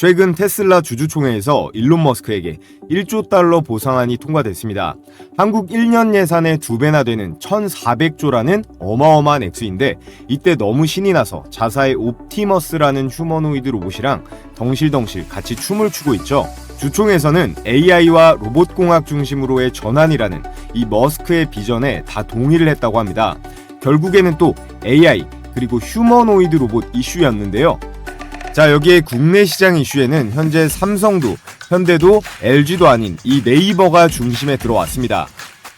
최근 테슬라 주주총회에서 일론 머스크에게 1조 달러 보상안이 통과됐습니다. 한국 1년 예산의 2배나 되는 1,400조라는 어마어마한 액수인데 이때 너무 신이 나서 자사의 옵티머스라는 휴머노이드 로봇이랑 덩실덩실 같이 춤을 추고 있죠. 주총에서는 AI와 로봇공학 중심으로의 전환이라는 이 머스크의 비전에 다 동의를 했다고 합니다. 결국에는 또 AI 그리고 휴머노이드 로봇 이슈였는데요. 자, 여기에 국내 시장 이슈에는 현재 삼성도, 현대도, LG도 아닌 이 네이버가 중심에 들어왔습니다.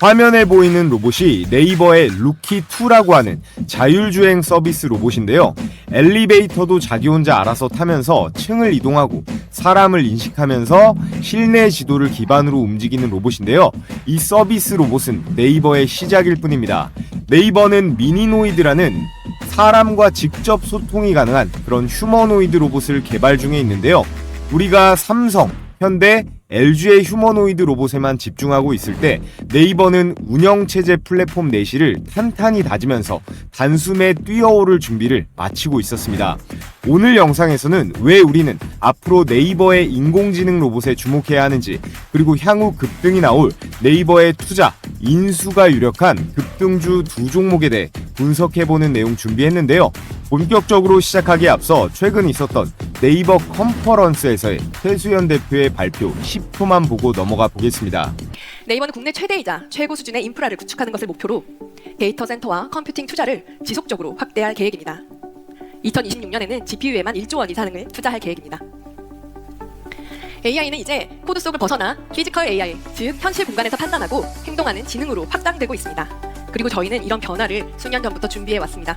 화면에 보이는 로봇이 네이버의 루키2라고 하는 자율주행 서비스 로봇인데요. 엘리베이터도 자기 혼자 알아서 타면서 층을 이동하고 사람을 인식하면서 실내 지도를 기반으로 움직이는 로봇인데요. 이 서비스 로봇은 네이버의 시작일 뿐입니다. 네이버는 미니노이드라는 사람과 직접 소통이 가능한 그런 휴머노이드 로봇을 개발 중에 있는데요. 우리가 삼성, 현대, LG의 휴머노이드 로봇에만 집중하고 있을 때 네이버는 운영체제 플랫폼 내실을 탄탄히 다지면서 단숨에 뛰어오를 준비를 마치고 있었습니다. 오늘 영상에서는 왜 우리는 앞으로 네이버의 인공지능 로봇에 주목해야 하는지, 그리고 향후 급등이 나올 네이버의 투자, 인수가 유력한 급등주 두 종목에 대해 분석해보는 내용 준비했는데요. 본격적으로 시작하기에 앞서 최근 있었던 네이버 컨퍼런스에서의 최수연 대표의 발표 10초만 보고 넘어가 보겠습니다. 네이버는 국내 최대이자 최고 수준의 인프라를 구축하는 것을 목표로 데이터 센터와 컴퓨팅 투자를 지속적으로 확대할 계획입니다. 2026년에는 GPU에만 1조 원 이상을 투자할 계획입니다. AI는 이제 코드 속을 벗어나 피지컬 AI, 즉 현실 공간에서 판단하고 행동하는 지능으로 확장되고 있습니다. 그리고 저희는 이런 변화를 수년 전부터 준비해 왔습니다.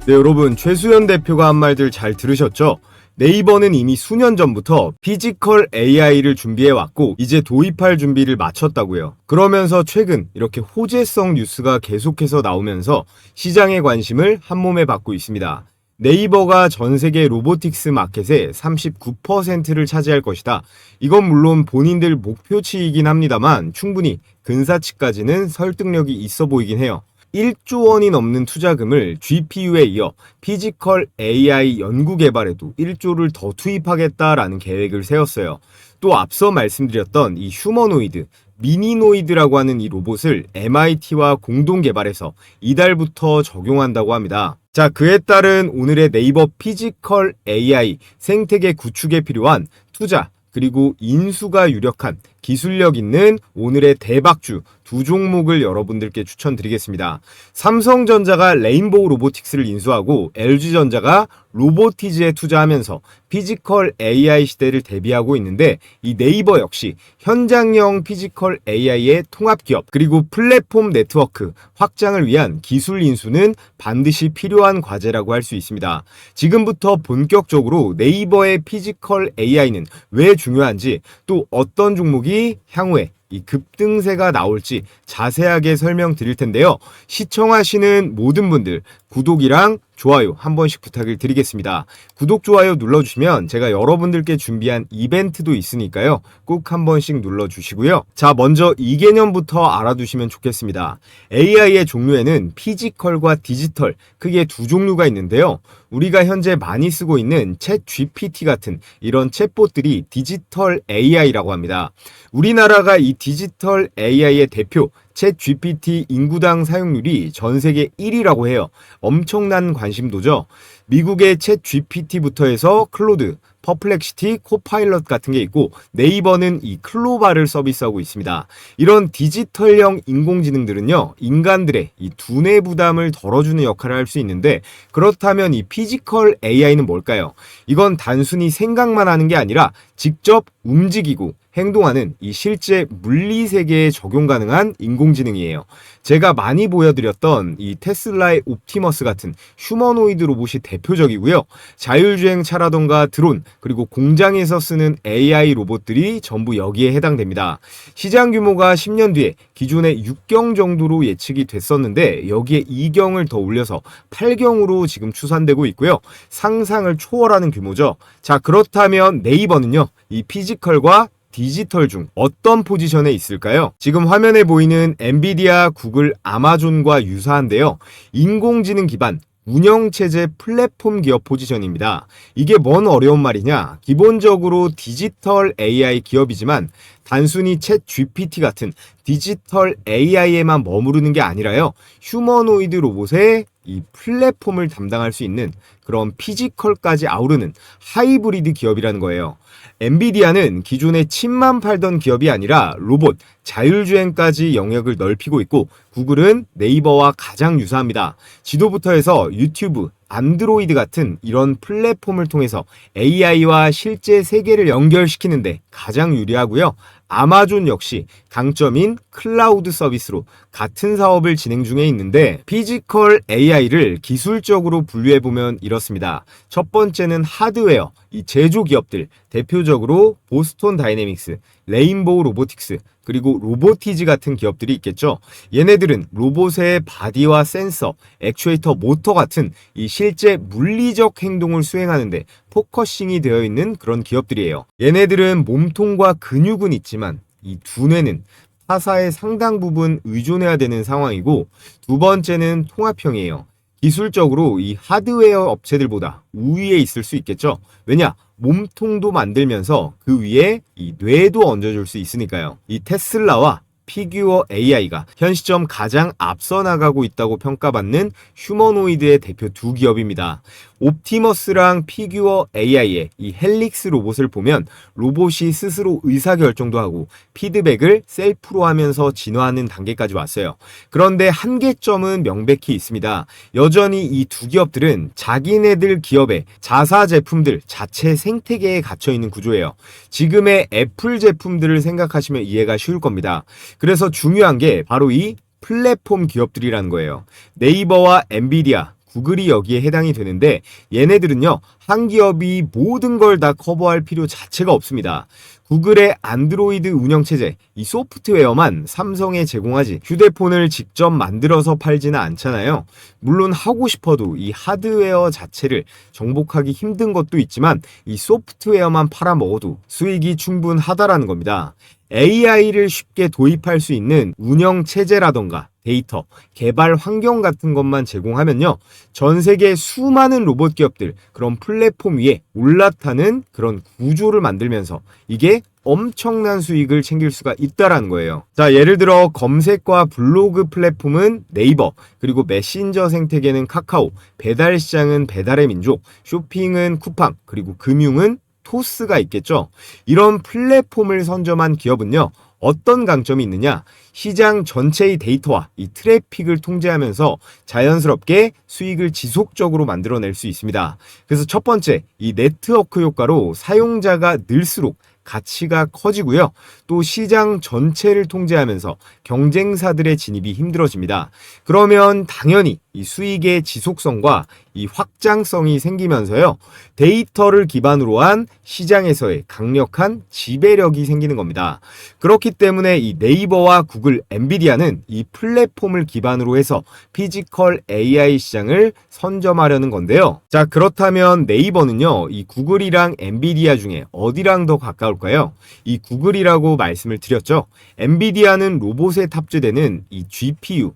네, 여러분, 최수연 대표가 한 말들 잘 들으셨죠? 네이버는 이미 수년 전부터 피지컬 AI를 준비해왔고 이제 도입할 준비를 마쳤다고요. 그러면서 최근 이렇게 호재성 뉴스가 계속해서 나오면서 시장의 관심을 한몸에 받고 있습니다. 네이버가 전 세계 로보틱스 마켓의 39%를 차지할 것이다. 이건 물론 본인들 목표치이긴 합니다만 충분히 근사치까지는 설득력이 있어 보이긴 해요. 1조 원이 넘는 투자금을 GPU에 이어 피지컬 AI 연구 개발에도 1조를 더 투입하겠다라는 계획을 세웠어요. 또 앞서 말씀드렸던 이 휴머노이드, 미니노이드라고 하는 이 로봇을 MIT와 공동 개발해서 이달부터 적용한다고 합니다. 자, 그에 따른 오늘의 네이버 피지컬 AI 생태계 구축에 필요한 투자, 그리고 인수가 유력한 기술력 있는 오늘의 대박주 두 종목을 여러분들께 추천드리겠습니다. 삼성전자가 레인보우 로보틱스를 인수하고 LG전자가 로보티즈에 투자하면서 피지컬 AI 시대를 대비하고 있는데 이 네이버 역시 현장형 피지컬 AI의 통합기업 그리고 플랫폼 네트워크 확장을 위한 기술 인수는 반드시 필요한 과제라고 할 수 있습니다. 지금부터 본격적으로 네이버의 피지컬 AI는 왜 중요한지, 또 어떤 종목이 향후에 이 급등세가 나올지 자세하게 설명드릴 텐데요. 시청하시는 모든 분들 구독이랑 좋아요 한 번씩 부탁을 드리겠습니다. 구독, 좋아요 눌러주시면 제가 여러분들께 준비한 이벤트도 있으니까요. 꼭 한 번씩 눌러주시고요. 자, 먼저 이 개념부터 알아두시면 좋겠습니다. AI의 종류에는 피지컬과 디지털 크게 두 종류가 있는데요. 우리가 현재 많이 쓰고 있는 챗 GPT 같은 이런 챗봇들이 디지털 AI라고 합니다. 우리나라가 이 디지털 AI의 대표 챗 GPT 인구당 사용률이 전 세계 1위라고 해요. 엄청난 관심도죠. 미국의 챗 GPT부터 해서 클로드, 퍼플렉시티, 코파일럿 같은 게 있고 네이버는 이 클로바를 서비스하고 있습니다. 이런 디지털형 인공지능들은요, 인간들의 이 두뇌 부담을 덜어주는 역할을 할 수 있는데, 그렇다면 이 피지컬 AI는 뭘까요? 이건 단순히 생각만 하는 게 아니라 직접 움직이고 행동하는 이 실제 물리 세계에 적용 가능한 인공지능이에요. 제가 많이 보여드렸던 이 테슬라의 옵티머스 같은 휴머노이드 로봇이 대표적이고요. 자율주행차라던가 드론, 그리고 공장에서 쓰는 AI 로봇들이 전부 여기에 해당됩니다. 시장 규모가 10년 뒤에 기존의 6경 정도로 예측이 됐었는데 여기에 2경을 더 올려서 8경으로 지금 추산되고 있고요. 상상을 초월하는 규모죠. 자, 그렇다면 네이버는요, 이 피지컬과 디지털 중 어떤 포지션에 있을까요? 지금 화면에 보이는 엔비디아, 구글, 아마존과 유사한데요. 인공지능 기반 운영체제 플랫폼 기업 포지션입니다. 이게 뭔 어려운 말이냐? 기본적으로 디지털 AI 기업이지만 단순히 챗 GPT 같은 디지털 AI에만 머무르는 게 아니라요. 휴머노이드 로봇의 이 플랫폼을 담당할 수 있는 그런 피지컬까지 아우르는 하이브리드 기업이라는 거예요. 엔비디아는 기존에 칩만 팔던 기업이 아니라 로봇, 자율주행까지 영역을 넓히고 있고 구글은 네이버와 가장 유사합니다. 지도부터 해서 유튜브, 안드로이드 같은 이런 플랫폼을 통해서 AI와 실제 세계를 연결시키는데 가장 유리하고요. 아마존 역시 강점인 클라우드 서비스로 같은 사업을 진행 중에 있는데 피지컬 AI를 기술적으로 분류해보면 이렇습니다. 첫 번째는 하드웨어, 이 제조 기업들, 대표적으로 보스톤 다이내믹스, 레인보우 로보틱스, 그리고 로보티즈 같은 기업들이 있겠죠. 얘네들은 로봇의 바디와 센서, 액추에이터, 모터 같은 이 실제 물리적 행동을 수행하는데 포커싱이 되어 있는 그런 기업들이에요. 얘네들은 몸통과 근육은 있지만 이 두뇌는 타사의 상당 부분 의존해야 되는 상황이고, 두 번째는 통합형이에요. 기술적으로 이 하드웨어 업체들보다 우위에 있을 수 있겠죠. 왜냐? 몸통도 만들면서 그 위에 이 뇌도 얹어줄 수 있으니까요. 이 테슬라와 피규어 AI가 현 시점 가장 앞서 나가고 있다고 평가받는 휴머노이드의 대표 두 기업입니다. 옵티머스랑 피규어 AI의 이 헬릭스 로봇을 보면 로봇이 스스로 의사결정도 하고 피드백을 셀프로 하면서 진화하는 단계까지 왔어요. 그런데 한계점은 명백히 있습니다. 여전히 이 두 기업들은 자기네들 기업의 자사 제품들 자체 생태계에 갇혀있는 구조예요. 지금의 애플 제품들을 생각하시면 이해가 쉬울 겁니다. 그래서 중요한 게 바로 이 플랫폼 기업들이라는 거예요. 네이버와 엔비디아, 구글이 여기에 해당이 되는데 얘네들은요, 한 기업이 모든 걸 다 커버할 필요 자체가 없습니다. 구글의 안드로이드 운영체제, 이 소프트웨어만 삼성에 제공하지 휴대폰을 직접 만들어서 팔지는 않잖아요. 물론 하고 싶어도 이 하드웨어 자체를 정복하기 힘든 것도 있지만 이 소프트웨어만 팔아먹어도 수익이 충분하다라는 겁니다. AI를 쉽게 도입할 수 있는 운영체제라던가 데이터, 개발 환경 같은 것만 제공하면요, 전 세계 수많은 로봇 기업들, 그런 플랫폼 위에 올라타는 그런 구조를 만들면서 이게 엄청난 수익을 챙길 수가 있다라는 거예요. 자, 예를 들어 검색과 블로그 플랫폼은 네이버, 그리고 메신저 생태계는 카카오, 배달 시장은 배달의 민족, 쇼핑은 쿠팡, 그리고 금융은 토스가 있겠죠. 이런 플랫폼을 선점한 기업은요, 어떤 강점이 있느냐? 시장 전체의 데이터와 이 트래픽을 통제하면서 자연스럽게 수익을 지속적으로 만들어낼 수 있습니다. 그래서 첫 번째, 이 네트워크 효과로 사용자가 늘수록 가치가 커지고요. 또 시장 전체를 통제하면서 경쟁사들의 진입이 힘들어집니다. 그러면 당연히 이 수익의 지속성과 이 확장성이 생기면서요, 데이터를 기반으로 한 시장에서의 강력한 지배력이 생기는 겁니다. 그렇기 때문에 이 네이버와 구글, 엔비디아는 이 플랫폼을 기반으로 해서 피지컬 AI 시장을 선점하려는 건데요. 자, 그렇다면 네이버는요, 이 구글이랑 엔비디아 중에 어디랑 더 가까울까요? 이 구글이라고 말씀을 드렸죠. 엔비디아는 로봇에 탑재되는 이 GPU,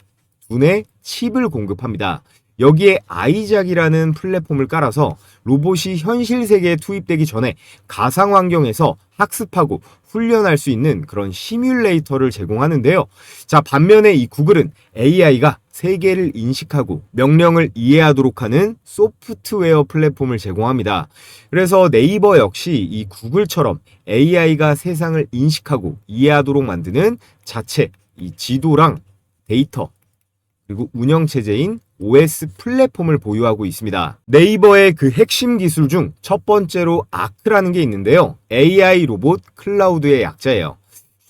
두뇌 칩을 공급합니다. 여기에 아이작이라는 플랫폼을 깔아서 로봇이 현실 세계에 투입되기 전에 가상 환경에서 학습하고 훈련할 수 있는 그런 시뮬레이터를 제공하는데요. 자, 반면에 이 구글은 AI가 세계를 인식하고 명령을 이해하도록 하는 소프트웨어 플랫폼을 제공합니다. 그래서 네이버 역시 이 구글처럼 AI가 세상을 인식하고 이해하도록 만드는 자체 이 지도랑 데이터, 그리고 운영체제인 OS 플랫폼을 보유하고 있습니다. 네이버의 그 핵심 기술 중 첫 번째로 아크라는 게 있는데요. AI 로봇 클라우드의 약자예요.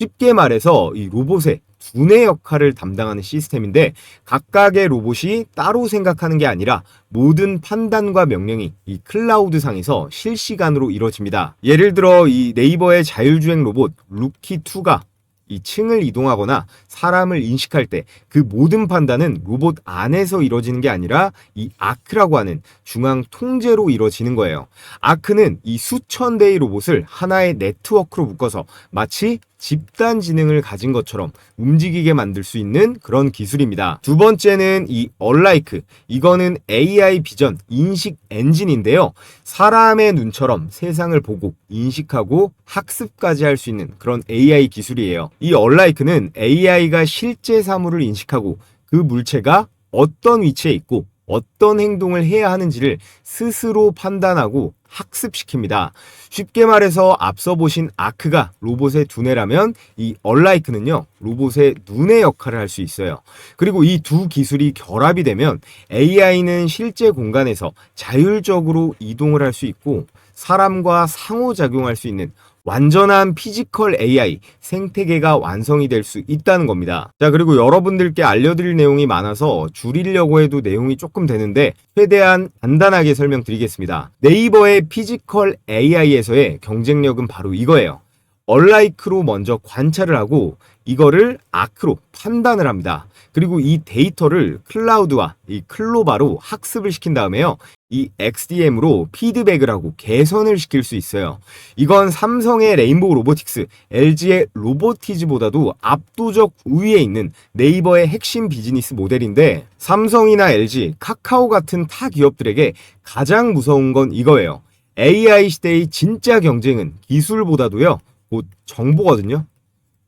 쉽게 말해서 이 로봇의 두뇌 역할을 담당하는 시스템인데 각각의 로봇이 따로 생각하는 게 아니라 모든 판단과 명령이 이 클라우드 상에서 실시간으로 이루어집니다. 예를 들어 이 네이버의 자율주행 로봇 루키2가 이 층을 이동하거나 사람을 인식할 때 그 모든 판단은 로봇 안에서 이루어지는 게 아니라 이 아크라고 하는 중앙 통제로 이루어지는 거예요. 아크는 이 수천 대의 로봇을 하나의 네트워크로 묶어서 마치 집단 지능을 가진 것처럼 움직이게 만들 수 있는 그런 기술입니다. 두 번째는 이 얼라이크. 이거는 AI 비전 인식 엔진인데요. 사람의 눈처럼 세상을 보고 인식하고 학습까지 할 수 있는 그런 AI 기술이에요. 이 얼라이크는 AI가 실제 사물을 인식하고 그 물체가 어떤 위치에 있고 어떤 행동을 해야 하는지를 스스로 판단하고 학습시킵니다. 쉽게 말해서 앞서 보신 아크가 로봇의 두뇌라면 이 얼라이크는요, 로봇의 눈의 역할을 할 수 있어요. 그리고 이 두 기술이 결합이 되면 AI는 실제 공간에서 자율적으로 이동을 할 수 있고 사람과 상호작용할 수 있는 완전한 피지컬 AI 생태계가 완성이 될 수 있다는 겁니다. 자, 그리고 여러분들께 알려드릴 내용이 많아서 줄이려고 해도 내용이 조금 되는데 최대한 간단하게 설명드리겠습니다. 네이버의 피지컬 AI에서의 경쟁력은 바로 이거예요. 얼라이크로 먼저 관찰을 하고 이거를 아크로 판단을 합니다. 그리고 이 데이터를 클라우드와 이 클로바로 학습을 시킨 다음에요. 이 XDM으로 피드백을 하고 개선을 시킬 수 있어요. 이건 삼성의 레인보우 로보틱스, LG의 로보티즈보다도 압도적 우위에 있는 네이버의 핵심 비즈니스 모델인데 삼성이나 LG, 카카오 같은 타 기업들에게 가장 무서운 건 이거예요. AI 시대의 진짜 경쟁은 기술보다도요, 곧 정보거든요.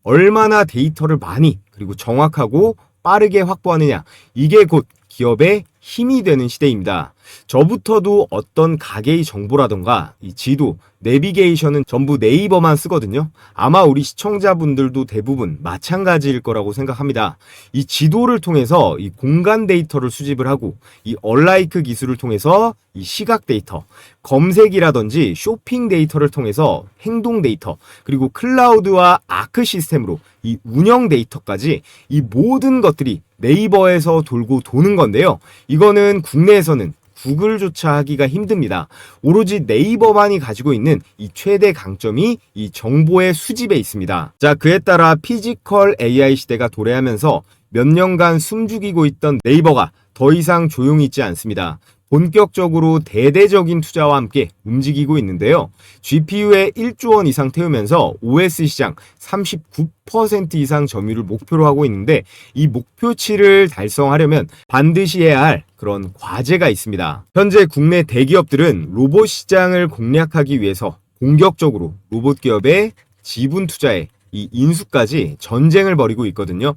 얼마나 데이터를 많이 그리고 정확하고 빠르게 확보하느냐, 이게 곧 기업의 힘이 되는 시대입니다. 저부터도 어떤 가게의 정보라던가 이 지도, 내비게이션은 전부 네이버만 쓰거든요. 아마 우리 시청자분들도 대부분 마찬가지일 거라고 생각합니다. 이 지도를 통해서 이 공간 데이터를 수집을 하고 이 얼라이크 기술을 통해서 이 시각 데이터, 검색이라든지 쇼핑 데이터를 통해서 행동 데이터, 그리고 클라우드와 아크 시스템으로 이 운영 데이터까지 이 모든 것들이 네이버에서 돌고 도는 건데요. 이거는 국내에서는 구글조차 하기가 힘듭니다. 오로지 네이버만이 가지고 있는 이 최대 강점이 이 정보의 수집에 있습니다. 자, 그에 따라 피지컬 AI 시대가 도래하면서 몇 년간 숨죽이고 있던 네이버가 더 이상 조용히 있지 않습니다. 본격적으로 대대적인 투자와 함께 움직이고 있는데요. GPU에 1조 원 이상 태우면서 OS 시장 39% 이상 점유율을 목표로 하고 있는데 이 목표치를 달성하려면 반드시 해야 할 그런 과제가 있습니다. 현재 국내 대기업들은 로봇 시장을 공략하기 위해서 공격적으로 로봇 기업의 지분 투자에 이 인수까지 전쟁을 벌이고 있거든요.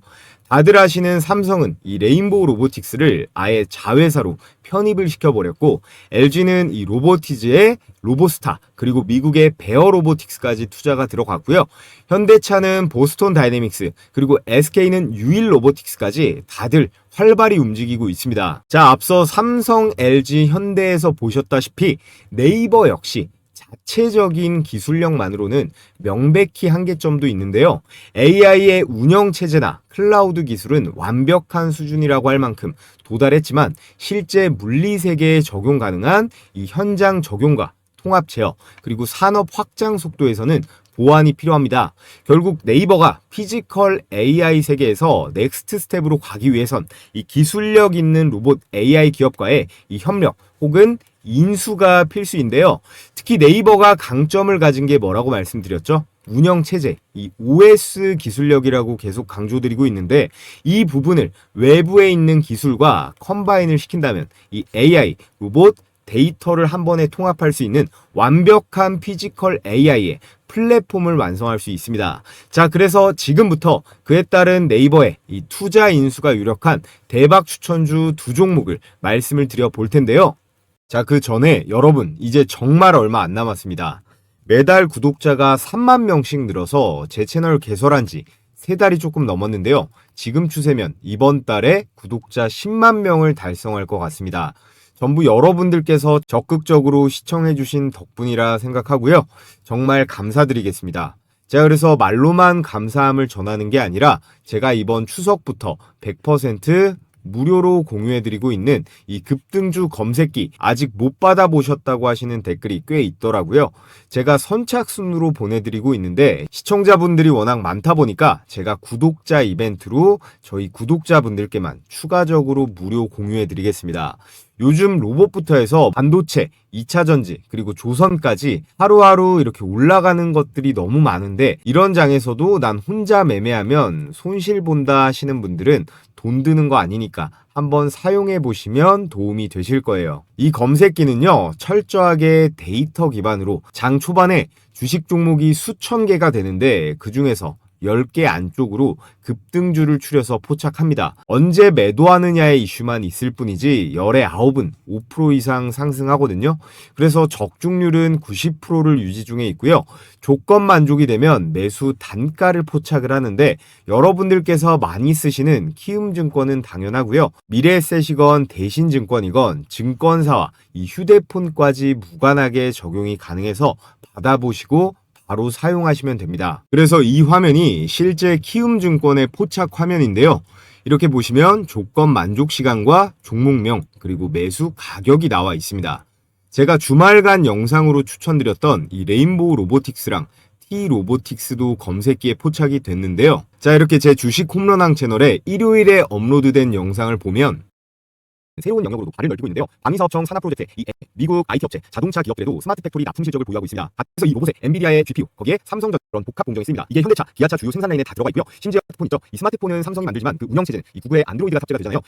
다들 아시는 삼성은 이 레인보우 로보틱스를 아예 자회사로 편입을 시켜버렸고 LG는 이 로보티즈의 로보스타 그리고 미국의 베어 로보틱스까지 투자가 들어갔고요. 현대차는 보스톤 다이내믹스 그리고 SK는 유일 로보틱스까지 다들 활발히 움직이고 있습니다. 자, 앞서 삼성, LG, 현대에서 보셨다시피 네이버 역시 자체적인 기술력만으로는 명백히 한계점도 있는데요. AI의 운영체제나 클라우드 기술은 완벽한 수준이라고 할 만큼 도달했지만 실제 물리세계에 적용 가능한 이 현장 적용과 통합 제어 그리고 산업 확장 속도에서는 보완이 필요합니다. 결국 네이버가 피지컬 AI 세계에서 넥스트 스텝으로 가기 위해선 이 기술력 있는 로봇 AI 기업과의 이 협력 혹은 인수가 필수인데요. 특히 네이버가 강점을 가진 게 뭐라고 말씀드렸죠? 운영체제, 이 OS 기술력이라고 계속 강조드리고 있는데 이 부분을 외부에 있는 기술과 컴바인을 시킨다면 이 AI, 로봇, 데이터를 한 번에 통합할 수 있는 완벽한 피지컬 AI의 플랫폼을 완성할 수 있습니다. 자, 그래서 지금부터 그에 따른 네이버의 이 투자 인수가 유력한 대박 추천주 두 종목을 말씀을 드려 볼 텐데요. 자, 그 전에 여러분 이제 정말 얼마 안 남았습니다. 매달 구독자가 3만 명씩 늘어서 제 채널 개설한 지 3달이 조금 넘었는데요. 지금 추세면 이번 달에 구독자 10만 명을 달성할 것 같습니다. 전부 여러분들께서 적극적으로 시청해주신 덕분이라 생각하고요. 정말 감사드리겠습니다. 제가 그래서 말로만 감사함을 전하는 게 아니라 제가 이번 추석부터 100% 무료로 공유해드리고 있는 이 급등주 검색기 아직 못 받아보셨다고 하시는 댓글이 꽤 있더라고요. 제가 선착순으로 보내드리고 있는데 시청자분들이 워낙 많다 보니까 제가 구독자 이벤트로 저희 구독자분들께만 추가적으로 무료 공유해드리겠습니다. 요즘 로봇부터 해서 반도체, 2차 전지, 그리고 조선까지 하루하루 이렇게 올라가는 것들이 너무 많은데 이런 장에서도 난 혼자 매매하면 손실 본다 하시는 분들은 돈 드는 거 아니니까 한번 사용해 보시면 도움이 되실 거예요. 이 검색기는요, 철저하게 데이터 기반으로 장 초반에 주식 종목이 수천 개가 되는데 그 중에서 10개 안쪽으로 급등주를 추려서 포착합니다. 언제 매도하느냐의 이슈만 있을 뿐이지 열의 9은 5% 이상 상승하거든요. 그래서 적중률은 90%를 유지 중에 있고요. 조건 만족이 되면 매수 단가를 포착을 하는데 여러분들께서 많이 쓰시는 키움증권은 당연하고요. 미래에셋이건 대신증권이건 증권사와 이 휴대폰까지 무관하게 적용이 가능해서 받아보시고 바로 사용하시면 됩니다. 그래서 이 화면이 실제 키움증권의 포착 화면인데요. 이렇게 보시면 조건 만족 시간과 종목명 그리고 매수 가격이 나와 있습니다. 제가 주말간 영상으로 추천드렸던 이 레인보우 로보틱스랑 T로보틱스도 검색기에 포착이 됐는데요. 자, 이렇게 제 주식 홈런왕 채널에 일요일에 업로드된 영상을 보면 새로운 영역으로도 발을 넓히고 있는데요. 방위사업청 산하프로젝트, 미국 IT 업체, 자동차 기업들에도 스마트 팩토리 납품 실적을 보유하고 있습니다. 그래서 이 로봇에 엔비디아의 GPU, 거기에 삼성전 그런 복합 공정이 있습니다. 이게 현대차, 기아차 주요 생산 라인에 다 들어가 있고요. 심지어 스마트폰 있죠. 이 스마트폰은 삼성이 만들지만 그 운영 체제는 이 구글의 안드로이드가 탑재가 되잖아요.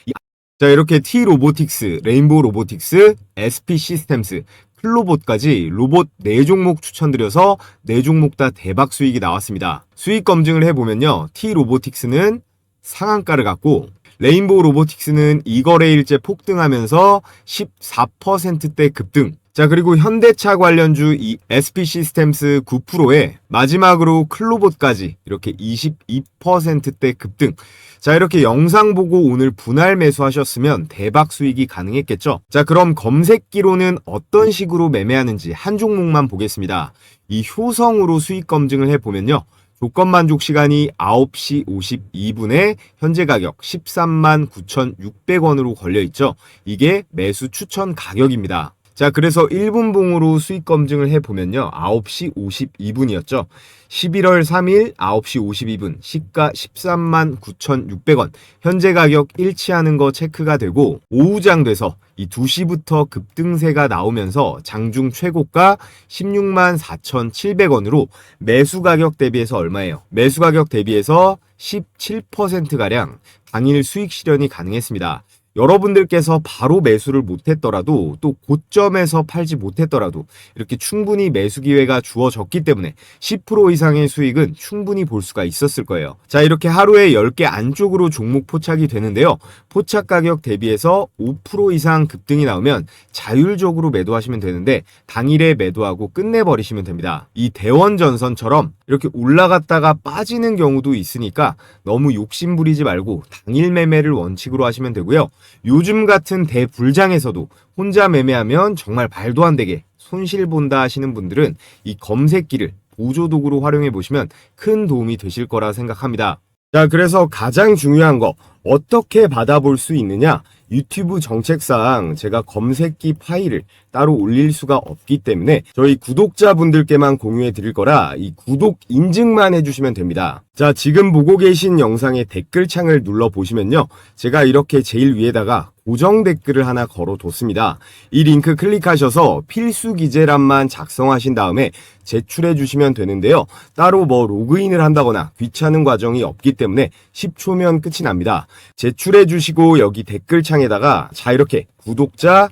자, 이렇게 T로보틱스, 레인보우 로보틱스, SP 시스템스, 클로봇까지 로봇 4종목 추천드려서 4종목 다 대박 수익이 나왔습니다. 수익 검증을 해보면요. T로보틱스는 상한가를 갖고 레인보우 로보틱스는 이거래일째 폭등하면서 14%대 급등. 자, 그리고 현대차 관련주 이 SP 시스템스 9%에 마지막으로 클로봇까지 이렇게 22%대 급등. 자, 이렇게 영상 보고 오늘 분할 매수하셨으면 대박 수익이 가능했겠죠. 자, 그럼 검색기로는 어떤 식으로 매매하는지 한 종목만 보겠습니다. 이 효성으로 수익 검증을 해보면요. 조건 만족 시간이 9시 52분에 현재 가격 13만 9,600원으로 걸려있죠. 이게 매수 추천 가격입니다. 자, 그래서 1분 봉으로 수익 검증을 해보면요. 9시 52분이었죠. 11월 3일 9시 52분 시가 13만 9,600원 현재 가격 일치하는 거 체크가 되고 오후장 돼서 이 2시부터 급등세가 나오면서 장중 최고가 16만 4,700원으로 매수 가격 대비해서 얼마예요? 매수 가격 대비해서 17%가량 당일 수익 실현이 가능했습니다. 여러분들께서 바로 매수를 못했더라도 또 고점에서 팔지 못했더라도 이렇게 충분히 매수 기회가 주어졌기 때문에 10% 이상의 수익은 충분히 볼 수가 있었을 거예요. 자, 이렇게 하루에 10개 안쪽으로 종목 포착이 되는데요. 포착 가격 대비해서 5% 이상 급등이 나오면 자율적으로 매도하시면 되는데 당일에 매도하고 끝내버리시면 됩니다. 이 대원전선처럼 이렇게 올라갔다가 빠지는 경우도 있으니까 너무 욕심 부리지 말고 당일 매매를 원칙으로 하시면 되고요. 요즘 같은 대불장에서도 혼자 매매하면 정말 말도 안 되게 손실 본다 하시는 분들은 이 검색기를 보조도구로 활용해 보시면 큰 도움이 되실 거라 생각합니다. 자, 그래서 가장 중요한 거 어떻게 받아볼 수 있느냐? 유튜브 정책상 제가 검색기 파일을 따로 올릴 수가 없기 때문에 저희 구독자분들께만 공유해 드릴 거라 이 구독 인증만 해주시면 됩니다. 자, 지금 보고 계신 영상의 댓글창을 눌러보시면요. 제가 이렇게 제일 위에다가 고정 댓글을 하나 걸어뒀습니다. 이 링크 클릭하셔서 필수 기재란만 작성하신 다음에 제출해 주시면 되는데요. 따로 뭐 로그인을 한다거나 귀찮은 과정이 없기 때문에 10초면 끝이 납니다. 제출해 주시고 여기 댓글창에다가 자, 이렇게 구독자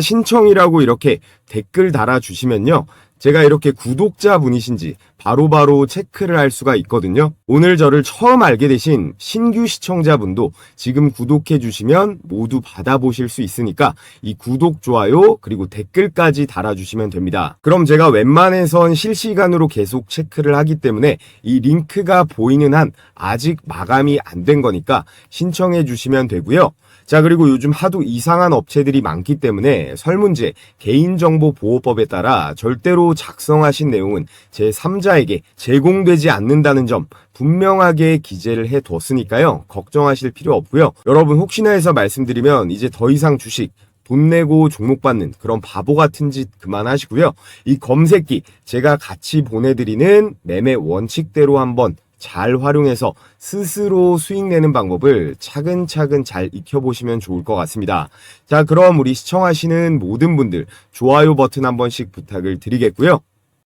신청이라고 이렇게 댓글 달아주시면요. 제가 이렇게 구독자분이신지 바로바로 체크를 할 수가 있거든요. 오늘 저를 처음 알게 되신 신규 시청자분도 지금 구독해 주시면 모두 받아보실 수 있으니까 이 구독, 좋아요, 그리고 댓글까지 달아주시면 됩니다. 그럼 제가 웬만해선 실시간으로 계속 체크를 하기 때문에 이 링크가 보이는 한 아직 마감이 안 된 거니까 신청해 주시면 되고요. 자, 그리고 요즘 하도 이상한 업체들이 많기 때문에 설문제 개인정보보호법에 따라 절대로 작성하신 내용은 제3자에게 제공되지 않는다는 점 분명하게 기재를 해뒀으니까요. 걱정하실 필요 없고요. 여러분 혹시나 해서 말씀드리면 이제 더 이상 주식 돈 내고 종목 받는 그런 바보 같은 짓 그만하시고요. 이 검색기 제가 같이 보내드리는 매매 원칙대로 한번 잘 활용해서 스스로 수익 내는 방법을 차근차근 잘 익혀보시면 좋을 것 같습니다. 자, 그럼 우리 시청하시는 모든 분들 좋아요 버튼 한 번씩 부탁을 드리겠고요.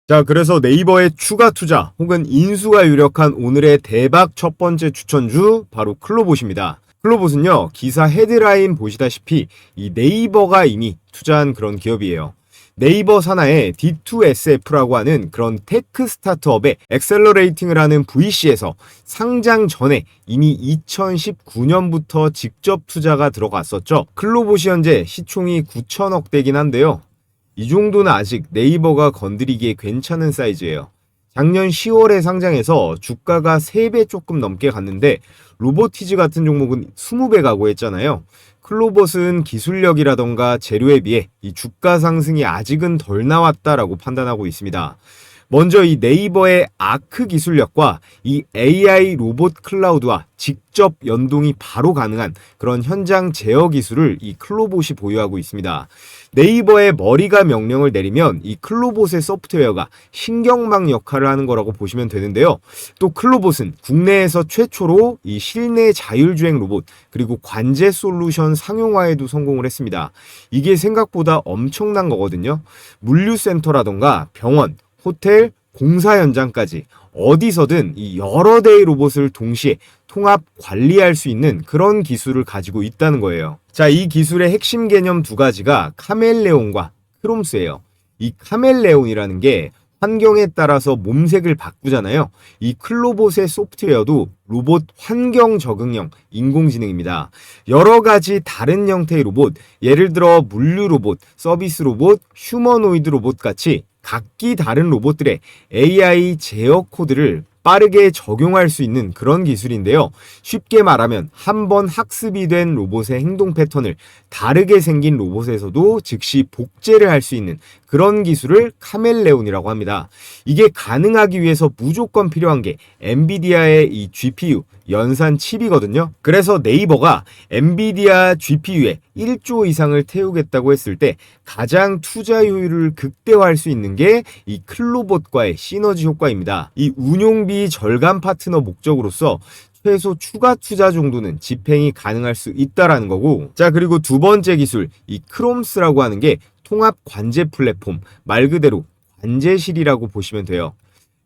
자, 그래서 네이버의 추가 투자 혹은 인수가 유력한 오늘의 대박 첫 번째 추천주 바로 클로봇입니다. 클로봇은요, 기사 헤드라인 보시다시피 이 네이버가 이미 투자한 그런 기업이에요. 네이버 산하의 D2SF라고 하는 그런 테크 스타트업의 엑셀러레이팅을 하는 VC에서 상장 전에 이미 2019년부터 직접 투자가 들어갔었죠. 클로봇이 현재 시총이 9천억대긴 한데요. 이 정도는 아직 네이버가 건드리기에 괜찮은 사이즈예요. 작년 10월에 상장해서 주가가 3배 조금 넘게 갔는데 로보티즈 같은 종목은 20배 가고 했잖아요. 클로봇은 기술력이라던가 재료에 비해 이 주가 상승이 아직은 덜 나왔다라고 판단하고 있습니다. 먼저 이 네이버의 아크 기술력과 이 AI 로봇 클라우드와 직접 연동이 바로 가능한 그런 현장 제어 기술을 이 클로봇이 보유하고 있습니다. 네이버의 머리가 명령을 내리면 이 클로봇의 소프트웨어가 신경망 역할을 하는 거라고 보시면 되는데요. 또 클로봇은 국내에서 최초로 이 실내 자율주행 로봇 그리고 관제 솔루션 상용화에도 성공을 했습니다. 이게 생각보다 엄청난 거거든요. 물류센터라던가 병원, 호텔, 공사 현장까지 어디서든 이 여러 대의 로봇을 동시에 통합 관리할 수 있는 그런 기술을 가지고 있다는 거예요. 자, 이 기술의 핵심 개념 두 가지가 카멜레온과 크롬스예요. 이 카멜레온이라는 게 환경에 따라서 몸색을 바꾸잖아요. 이 클로봇의 소프트웨어도 로봇 환경 적응형 인공지능입니다. 여러 가지 다른 형태의 로봇, 예를 들어 물류 로봇, 서비스 로봇, 휴머노이드 로봇 같이 각기 다른 로봇들의 AI 제어 코드를 빠르게 적용할 수 있는 그런 기술인데요. 쉽게 말하면 한번 학습이 된 로봇의 행동 패턴을 다르게 생긴 로봇에서도 즉시 복제를 할 수 있는 그런 기술을 카멜레온이라고 합니다. 이게 가능하기 위해서 무조건 필요한 게 엔비디아의 이 GPU, 연산 칩이거든요. 그래서 네이버가 엔비디아 GPU에 1조 이상을 태우겠다고 했을 때 가장 투자 효율을 극대화할 수 있는 게 이 클로봇과의 시너지 효과입니다. 이 운용비 절감 파트너 목적으로서 최소 추가 투자 정도는 집행이 가능할 수 있다라는 거고. 자, 그리고 두 번째 기술, 이 크롬스라고 하는 게 통합 관제 플랫폼, 말 그대로 관제실이라고 보시면 돼요.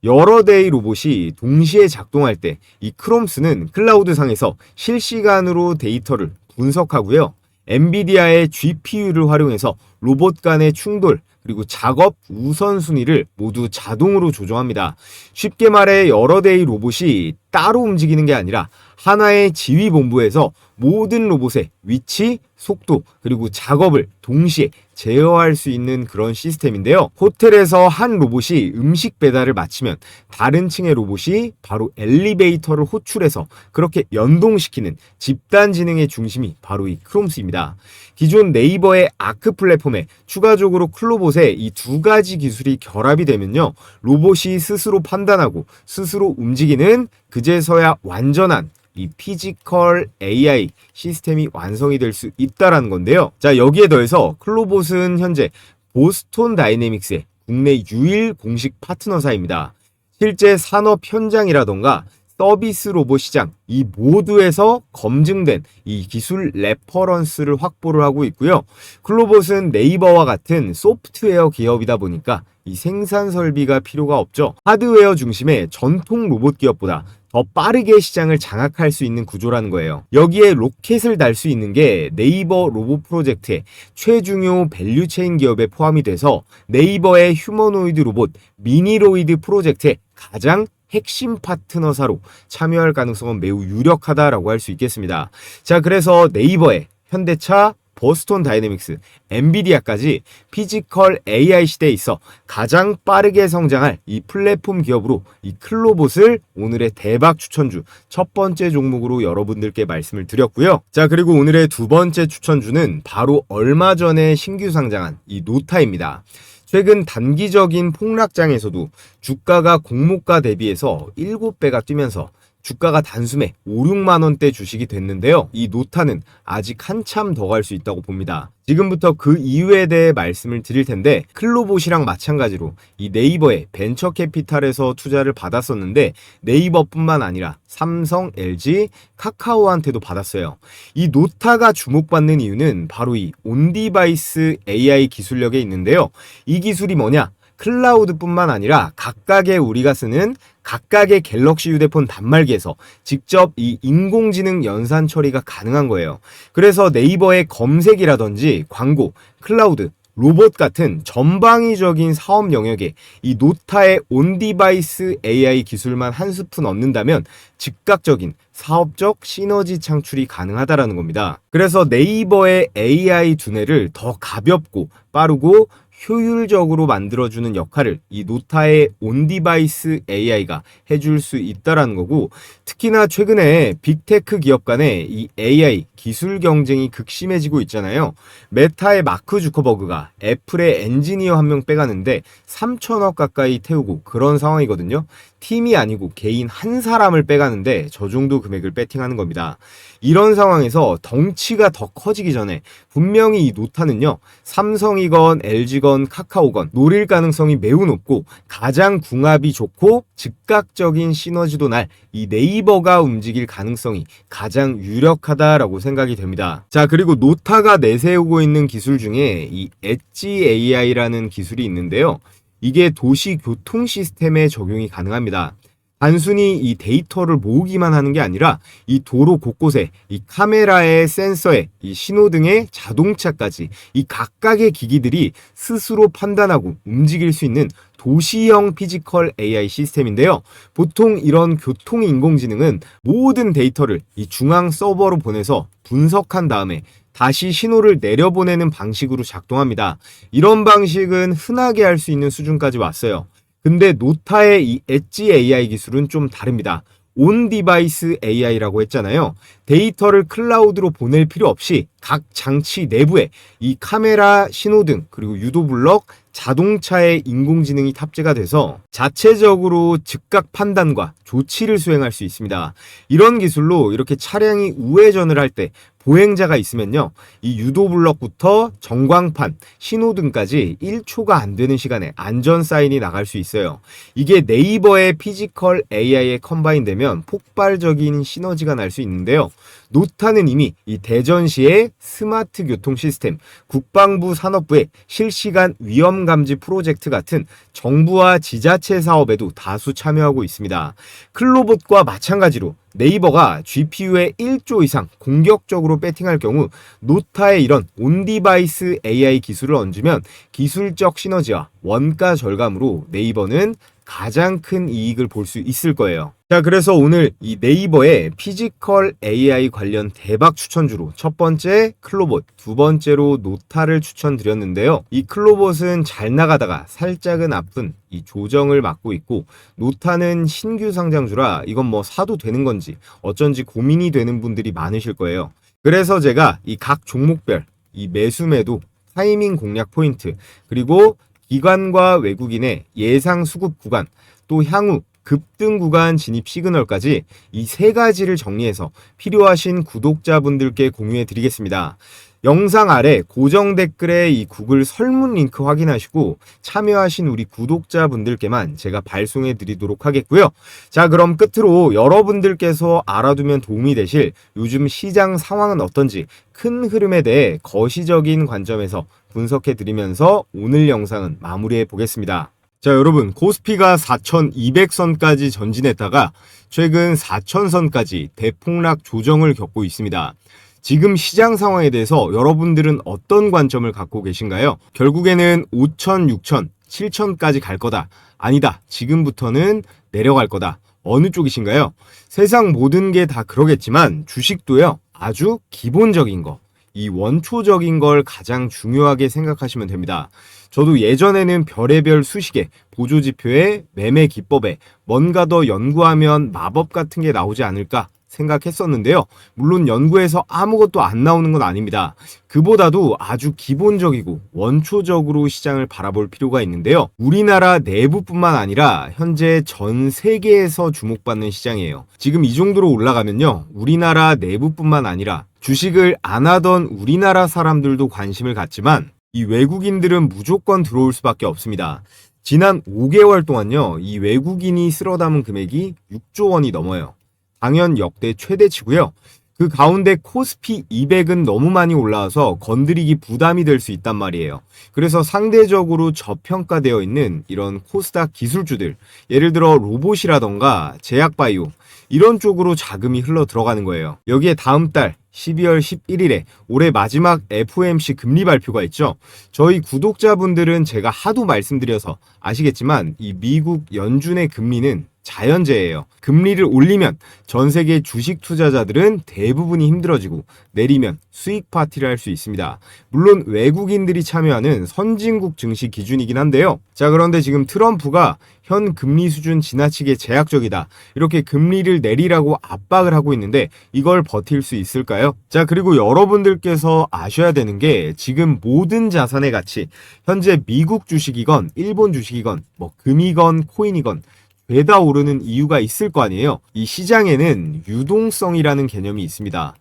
여러 대의 로봇이 동시에 작동할 때 이 크롬스는 클라우드상에서 실시간으로 데이터를 분석하고요. 엔비디아의 GPU를 활용해서 로봇 간의 충돌, 그리고 작업 우선순위를 모두 자동으로 조정합니다. 쉽게 말해 여러 대의 로봇이 따로 움직이는 게 아니라 하나의 지휘본부에서 모든 로봇의 위치, 속도, 그리고 작업을 동시에 제어할 수 있는 그런 시스템인데요. 호텔에서 한 로봇이 음식 배달을 마치면 다른 층의 로봇이 바로 엘리베이터를 호출해서 그렇게 연동시키는 집단 지능의 중심이 바로 이 크롬스입니다. 기존 네이버의 아크 플랫폼에 추가적으로 클로봇의 이 두 가지 기술이 결합이 되면요, 로봇이 스스로 판단하고 스스로 움직이는 그제서야 완전한 이 피지컬 AI 시스템이 완성이 될 수 있다라는 건데요. 자, 여기에 더해서 클로봇은 현재 보스톤 다이내믹스의 국내 유일 공식 파트너사입니다. 실제 산업 현장이라던가 서비스 로봇 시장 이 모두에서 검증된 이 기술 레퍼런스를 확보를 하고 있고요. 클로봇은 네이버와 같은 소프트웨어 기업이다 보니까 이 생산 설비가 필요가 없죠. 하드웨어 중심의 전통 로봇 기업보다 더 빠르게 시장을 장악할 수 있는 구조라는 거예요. 여기에 로켓을 달 수 있는 게 네이버 로봇 프로젝트의 최중요 밸류체인 기업에 포함이 돼서 네이버의 휴머노이드 로봇 미니로이드 프로젝트의 가장 핵심 파트너사로 참여할 가능성은 매우 유력하다라고 할 수 있겠습니다. 자, 그래서 네이버의 현대차, 보스톤 다이내믹스, 엔비디아까지 피지컬 AI 시대에 있어 가장 빠르게 성장할 이 플랫폼 기업으로 이 클로봇을 오늘의 대박 추천주 첫 번째 종목으로 여러분들께 말씀을 드렸고요. 자, 그리고 오늘의 두 번째 추천주는 바로 얼마 전에 신규 상장한 이 노타입니다. 최근 단기적인 폭락장에서도 주가가 공모가 대비해서 7배가 뛰면서 주가가 단숨에 5, 6만 원대 주식이 됐는데요. 이 노타는 아직 한참 더 갈 수 있다고 봅니다. 지금부터 그 이유에 대해 말씀을 드릴 텐데, 클로봇이랑 마찬가지로 이 네이버의 벤처 캐피탈에서 투자를 받았었는데 네이버뿐만 아니라 삼성, LG, 카카오한테도 받았어요. 이 노타가 주목받는 이유는 바로 이 온디바이스 AI 기술력에 있는데요. 이 기술이 뭐냐? 클라우드뿐만 아니라 각각의 우리가 쓰는 각각의 갤럭시 휴대폰 단말기에서 직접 이 인공지능 연산 처리가 가능한 거예요. 그래서 네이버의 검색이라든지 광고, 클라우드, 로봇 같은 전방위적인 사업 영역에 이 노타의 온디바이스 AI 기술만 한 스푼 얻는다면 즉각적인 사업적 시너지 창출이 가능하다라는 겁니다. 그래서 네이버의 AI 두뇌를 더 가볍고 빠르고 효율적으로 만들어주는 역할을 이 노타의 온디바이스 AI가 해줄 수 있다라는 거고, 특히나 최근에 빅테크 기업 간의 이 AI 기술 경쟁이 극심해지고 있잖아요. 메타의 마크 주커버그가 애플의 엔지니어 한 명 빼가는데 3천억 가까이 태우고 그런 상황이거든요. 팀이 아니고 개인 한 사람을 빼가는데 저 정도 금액을 배팅하는 겁니다. 이런 상황에서 덩치가 더 커지기 전에 분명히 이 노타는요, 삼성이건 LG건 카카오건 노릴 가능성이 매우 높고 가장 궁합이 좋고 즉각적인 시너지도 날 이 네이버가 움직일 가능성이 가장 유력하다라고 생각이 됩니다. 자, 그리고 노타가 내세우고 있는 기술 중에 이 엣지 AI라는 기술이 있는데요. 이게 도시 교통 시스템에 적용이 가능합니다. 단순히 이 데이터를 모으기만 하는 게 아니라 이 도로 곳곳에 이 카메라에 센서에 이 신호등에 자동차까지 이 각각의 기기들이 스스로 판단하고 움직일 수 있는 도시형 피지컬 AI 시스템인데요. 보통 이런 교통 인공지능은 모든 데이터를 이 중앙 서버로 보내서 분석한 다음에 다시 신호를 내려보내는 방식으로 작동합니다. 이런 방식은 흔하게 할 수 있는 수준까지 왔어요. 근데 노타의 이 엣지 AI 기술은 좀 다릅니다. 온 디바이스 AI라고 했잖아요. 데이터를 클라우드로 보낼 필요 없이 각 장치 내부에 이 카메라, 신호등, 그리고 유도블럭, 자동차의 인공지능이 탑재가 돼서 자체적으로 즉각 판단과 조치를 수행할 수 있습니다. 이런 기술로 이렇게 차량이 우회전을 할 때 보행자가 있으면요, 이 유도블럭부터 전광판, 신호등까지 1초가 안 되는 시간에 안전 사인이 나갈 수 있어요. 이게 네이버의 피지컬 AI에 컴바인되면 폭발적인 시너지가 날 수 있는데요. 노타는 이미 이 대전시의 스마트 교통 시스템, 국방부 산업부의 실시간 위험 감지 프로젝트 같은 정부와 지자체 사업에도 다수 참여하고 있습니다. 클로봇과 마찬가지로 네이버가 GPU에 1조 이상 공격적으로 배팅할 경우 노타의 이런 온디바이스 AI 기술을 얹으면 기술적 시너지와 원가 절감으로 네이버는 가장 큰 이익을 볼 수 있을 거예요. 자, 그래서 오늘 이 네이버의 피지컬 AI 관련 대박 추천주로 첫 번째 클로봇, 두 번째로 노타를 추천드렸는데요. 이 클로봇은 잘 나가다가 살짝은 아픈 이 조정을 맞고 있고, 노타는 신규 상장주라 이건 뭐 사도 되는 건지 어쩐지 고민이 되는 분들이 많으실 거예요. 그래서 제가 이 각 종목별 이 매수매도, 타이밍 공략 포인트, 그리고 기관과 외국인의 예상 수급 구간, 또 향후 급등 구간 진입 시그널까지 이 세 가지를 정리해서 필요하신 구독자분들께 공유해 드리겠습니다. 영상 아래 고정 댓글에 이 구글 설문 링크 확인하시고 참여하신 우리 구독자분들께만 제가 발송해 드리도록 하겠고요. 자, 그럼 끝으로 여러분들께서 알아두면 도움이 되실 요즘 시장 상황은 어떤지 큰 흐름에 대해 거시적인 관점에서 분석해 드리면서 오늘 영상은 마무리해 보겠습니다. 자, 여러분, 코스피가 4,200선까지 전진했다가 최근 4,000선까지 대폭락 조정을 겪고 있습니다. 지금 시장 상황에 대해서 여러분들은 어떤 관점을 갖고 계신가요? 결국에는 5,000, 6,000, 7,000까지 갈 거다. 아니다. 지금부터는 내려갈 거다. 어느 쪽이신가요? 세상 모든 게 다 그러겠지만 주식도요, 아주 기본적인 거, 이 원초적인 걸 가장 중요하게 생각하시면 됩니다. 저도 예전에는 별의별 수식에, 보조지표에, 매매 기법에 뭔가 더 연구하면 마법 같은 게 나오지 않을까 생각했었는데요. 물론 연구에서 아무것도 안 나오는 건 아닙니다. 그보다도 아주 기본적이고 원초적으로 시장을 바라볼 필요가 있는데요. 우리나라 내부뿐만 아니라 현재 전 세계에서 주목받는 시장이에요. 지금 이 정도로 올라가면요. 우리나라 내부뿐만 아니라 주식을 안 하던 우리나라 사람들도 관심을 갖지만 이 외국인들은 무조건 들어올 수밖에 없습니다. 지난 5개월 동안요, 이 외국인이 쓸어 담은 금액이 6조 원이 넘어요. 당연 역대 최대치고요. 그 가운데 코스피 200은 너무 많이 올라와서 건드리기 부담이 될 수 있단 말이에요. 그래서 상대적으로 저평가되어 있는 이런 코스닥 기술주들, 예를 들어 로봇이라던가 제약바이오, 이런 쪽으로 자금이 흘러 들어가는 거예요. 여기에 다음 달 12월 11일에 올해 마지막 FOMC 금리 발표가 있죠. 저희 구독자분들은 제가 하도 말씀드려서 아시겠지만 이 미국 연준의 금리는 자연재해예요. 금리를 올리면 전 세계 주식 투자자들은 대부분이 힘들어지고 내리면 수익 파티를 할 수 있습니다. 물론 외국인들이 참여하는 선진국 증시 기준이긴 한데요. 자, 그런데 지금 트럼프가 현 금리 수준 지나치게 제약적이다, 이렇게 금리를 내리라고 압박을 하고 있는데 이걸 버틸 수 있을까요? 자, 그리고 여러분들께서 아셔야 되는 게 지금 모든 자산의 가치, 현재 미국 주식이건 일본 주식이건 뭐 금이건 코인이건 죄다 오르는 이유가 있을 거 아니에요. 이 시장에는 유동성이라는 개념이 있습니다.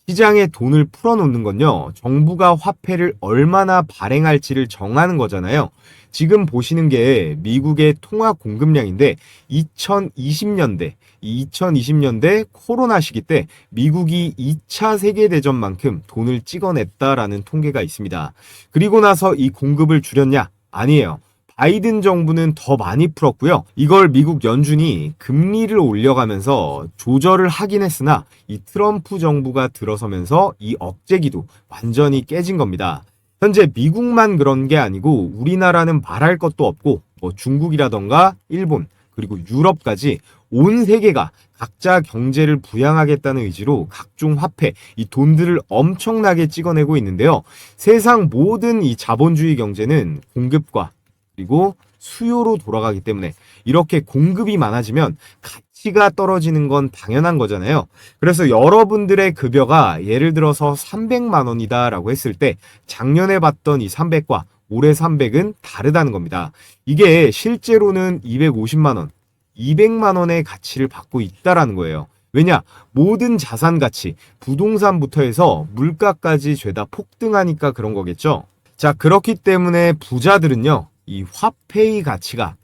시장에 돈을 풀어놓는 건요, 정부가 화폐를 얼마나 발행할지를 정하는 거잖아요. 지금 보시는 게 미국의 통화 공급량인데 2020년대 코로나 시기 때 미국이 2차 세계대전만큼 돈을 찍어냈다라는 통계가 있습니다. 그리고 나서 이 공급을 줄였냐? 아니에요. 바이든 정부는 더 많이 풀었고요. 이걸 미국 연준이 금리를 올려가면서 조절을 하긴 했으나 이 트럼프 정부가 들어서면서 이 억제기도 완전히 깨진 겁니다. 현재 미국만 그런 게 아니고 우리나라는 말할 것도 없고 뭐 중국이라던가 일본 그리고 유럽까지 온 세계가 각자 경제를 부양하겠다는 의지로 각종 화폐, 이 돈들을 엄청나게 찍어내고 있는데요. 세상 모든 이 자본주의 경제는 공급과 그리고 수요로 돌아가기 때문에 이렇게 공급이 많아지면 가치가 떨어지는 건 당연한 거잖아요. 그래서 여러분들의 급여가 예를 들어서 300만 원이다 라고 했을 때 작년에 봤던 이 300과 올해 300은 다르다는 겁니다. 이게 실제로는 250만 원, 200만 원의 가치를 받고 있다라는 거예요. 왜냐? 모든 자산 가치, 부동산부터 해서 물가까지 죄다 폭등하니까 그런 거겠죠. 자, 그렇기 때문에 부자들은요, 이 화폐의 가치가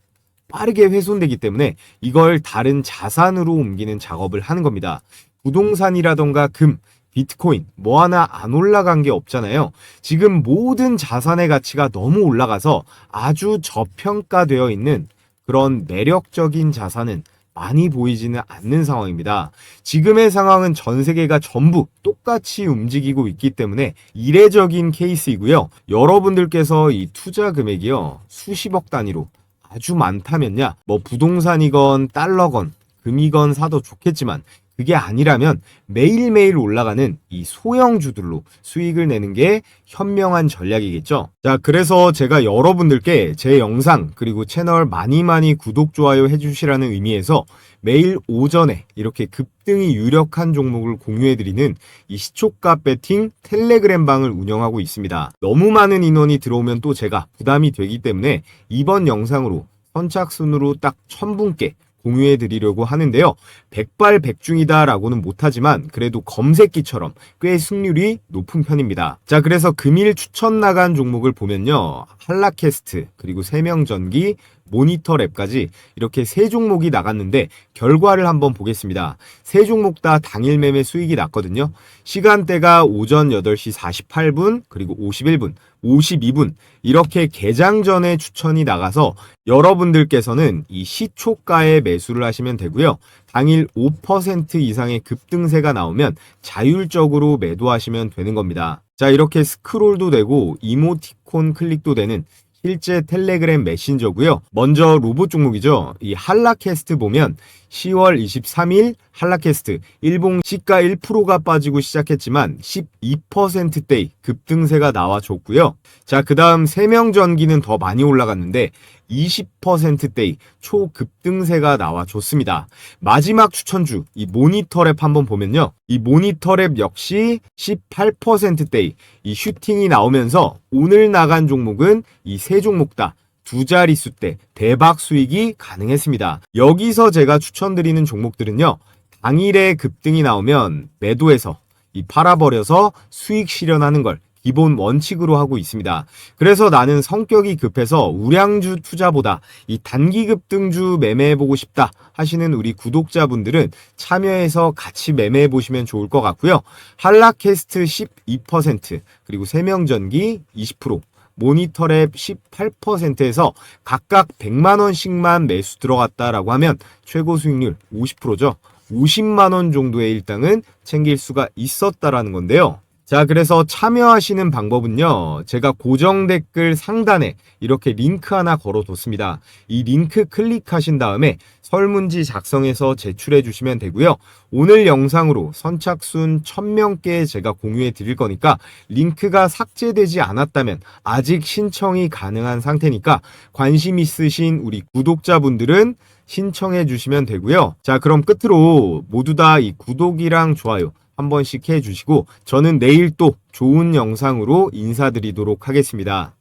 빠르게 훼손되기 때문에 이걸 다른 자산으로 옮기는 작업을 하는 겁니다. 부동산이라던가 금, 비트코인 뭐 하나 안 올라간 게 없잖아요. 지금 모든 자산의 가치가 너무 올라가서 아주 저평가되어 있는 그런 매력적인 자산은 많이 보이지는 않는 상황입니다. 지금의 상황은 전 세계가 전부 똑같이 움직이고 있기 때문에 이례적인 케이스이고요. 여러분들께서 이 투자 금액이요, 수십억 단위로 아주 많다면야 뭐 부동산이건 달러건 금이건 사도 좋겠지만 그게 아니라면 매일매일 올라가는 이 소형주들로 수익을 내는 게 현명한 전략이겠죠. 자, 그래서 제가 여러분들께 제 영상 그리고 채널 많이 구독, 좋아요 해주시라는 의미에서 매일 오전에 이렇게 급등이 유력한 종목을 공유해드리는 이 시초가 배팅 텔레그램 방을 운영하고 있습니다. 너무 많은 인원이 들어오면 또 제가 부담이 되기 때문에 이번 영상으로 선착순으로 딱 1000분께 공유해 드리려고 하는데요. 백발백중이다 라고는 못하지만 그래도 검색기처럼 꽤 승률이 높은 편입니다. 자, 그래서 금일 추천 나간 종목을 보면요, 한라캐스트 그리고 세명전기, 모니터랩까지 이렇게 세 종목이 나갔는데 결과를 한번 보겠습니다. 세 종목 다 당일 매매 수익이 났거든요. 시간대가 오전 8시 48분 그리고 51분 52분 이렇게 개장 전에 추천이 나가서 여러분들께서는 이 시초가에 매수를 하시면 되고요. 당일 5% 이상의 급등세가 나오면 자율적으로 매도하시면 되는 겁니다. 자, 이렇게 스크롤도 되고 이모티콘 클릭도 되는 실제 텔레그램 메신저고요. 먼저 로봇 종목이죠. 이 한라캐스트 보면 10월 23일 한라캐스트 일봉 시가 1%가 빠지고 시작했지만 12%대의 급등세가 나와줬고요. 자, 그 다음 세명전기는 더 많이 올라갔는데 20%대의 초급등세가 나와줬습니다. 마지막 추천주 이 모니터랩 한번 보면요. 이 모니터랩 역시 18%대의 이 슈팅이 나오면서 오늘 나간 종목은 이 세 종목 다 두 자릿수대 대박 수익이 가능했습니다. 여기서 제가 추천드리는 종목들은요. 당일에 급등이 나오면 매도해서 이 팔아버려서 수익 실현하는 걸 기본 원칙으로 하고 있습니다. 그래서 나는 성격이 급해서 우량주 투자보다 이 단기 급등주 매매해보고 싶다 하시는 우리 구독자분들은 참여해서 같이 매매해보시면 좋을 것 같고요. 한라캐스트 12% 그리고 세명전기 20% 모니터랩 18%에서 각각 100만원씩만 매수 들어갔다라고 하면 최고 수익률 50%죠. 50만원 정도의 일당은 챙길 수가 있었다라는 건데요. 자, 그래서 참여하시는 방법은요. 제가 고정 댓글 상단에 이렇게 링크 하나 걸어뒀습니다. 이 링크 클릭하신 다음에 설문지 작성해서 제출해 주시면 되고요. 오늘 영상으로 선착순 1000명께 제가 공유해 드릴 거니까 링크가 삭제되지 않았다면 아직 신청이 가능한 상태니까 관심 있으신 우리 구독자분들은 신청해 주시면 되고요. 자, 그럼 끝으로 모두 다 이 구독이랑 좋아요 한 번씩 해주시고 저는 내일 또 좋은 영상으로 인사드리도록 하겠습니다.